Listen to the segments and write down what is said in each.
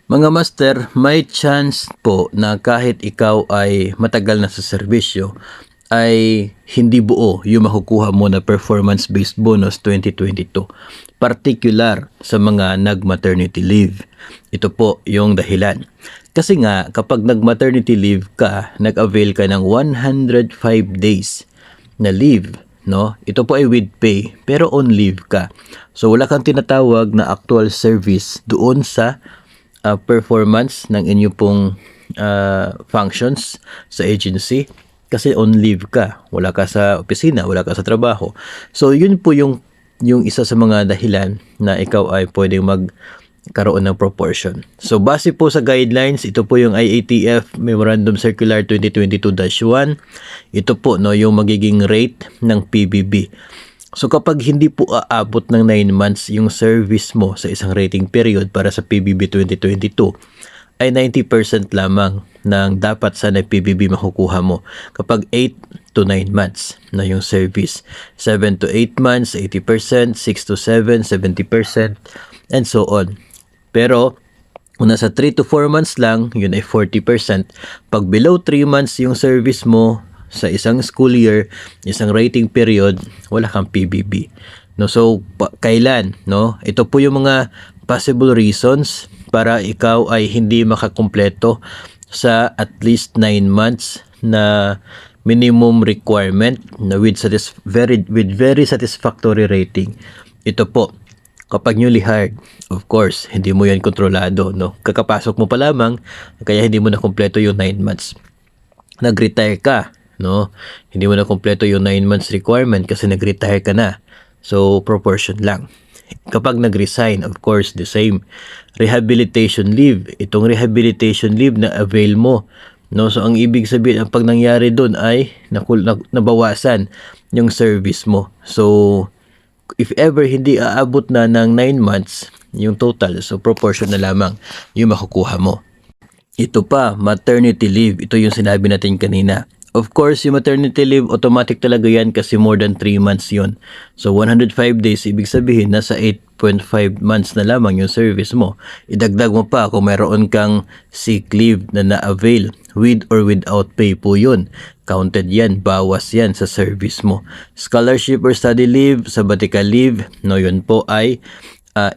Mga master, may chance po na kahit ikaw ay matagal na sa serbisyo, ay hindi buo yung makukuha mo na performance-based bonus 2022. Particular sa mga nag-maternity leave. Ito po yung dahilan. Kasi nga, kapag nag-maternity leave ka, nag-avail ka ng 105 days na leave, no? Ito po ay with pay, pero on leave ka. So, wala kang tinatawag na actual service doon sa performance ng inyo pong functions sa agency kasi on leave ka, wala ka sa opisina, wala ka sa trabaho. So yun po yung isa sa mga dahilan na ikaw ay pwedeng magkaroon ng proportion. So base po sa guidelines, ito po yung IATF Memorandum Circular 2022-1. Ito po no yung magiging rate ng PBB. So kapag hindi po aabot ng 9 months yung service mo sa isang rating period para sa PBB 2022, ay 90% lamang ng dapat sana PBB makukuha mo. Kapag 8 to 9 months na yung service, 7 to 8 months, 80%, 6 to 7, 70%, and so on. Pero kung nasa 3 to 4 months lang, yun ay 40%. Pag below 3 months yung service mo, sa isang school year, isang rating period, wala kang PBB. No, so kailan, no? Ito po yung mga possible reasons para ikaw ay hindi makakumpleto sa at least 9 months na minimum requirement na with very satisfactory rating. Ito po, kapag newly hired, of course, hindi mo yan kontrolado, no? Kakapasok mo pa lamang, kaya hindi mo na kumpleto yung 9 months. Nag-retire ka, no? Hindi mo na kumpleto yung 9 months requirement kasi nag-retire ka na. So, proportion lang. Kapag nag-resign, of course, the same. Rehabilitation leave. Itong rehabilitation leave na avail mo, no? So, ang ibig sabihin, pag nangyari doon ay nabawasan yung service mo. So, if ever hindi aabot na ng 9 months, yung total, so proportion na lamang yung makukuha mo. Ito pa, maternity leave. Ito yung sinabi natin kanina. Of course, yung maternity leave, automatic talaga yan kasi more than 3 months yun. So, 105 days, ibig sabihin, nasa 8.5 months na lamang yung service mo. Idagdag mo pa kung mayroon kang sick leave na na-avail, with or without pay po yun. Counted yan, bawas yan sa service mo. Scholarship or study leave, sabbatical leave, no, yun po ay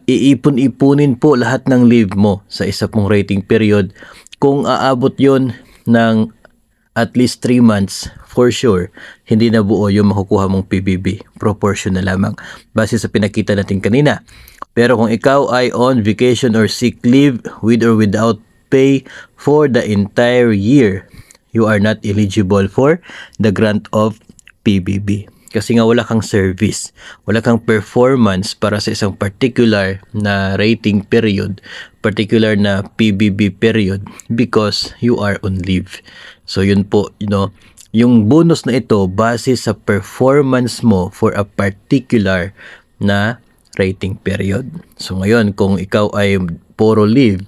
iipon-ipunin po lahat ng leave mo sa isa pong rating period. Kung aabot yun ng at least 3 months, for sure, hindi na buo yung makukuha mong PBB. Proportion na lamang. Base sa pinakita natin kanina. Pero kung ikaw ay on vacation or sick leave with or without pay for the entire year, you are not eligible for the grant of PBB. Kasi nga wala kang service, wala kang performance para sa isang particular na rating period, particular na PBB period because you are on leave. So yun po, yung bonus na ito base sa performance mo for a particular na rating period. So ngayon, kung ikaw ay puro leave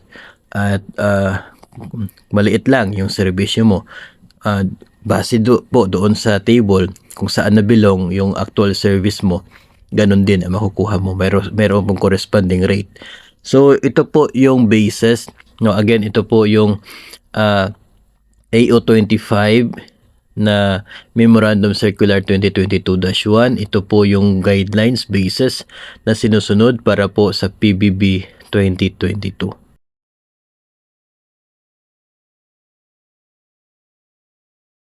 at maliit lang yung serbisyo mo, base po doon sa table kung saan nabilong yung actual service mo, ganun din ang makukuha mo. Meron pong corresponding rate. So ito po yung basis. No, again, ito po yung AO25 na Memorandum Circular 2022-1. Ito po yung guidelines basis na sinusunod para po sa PBB 2022.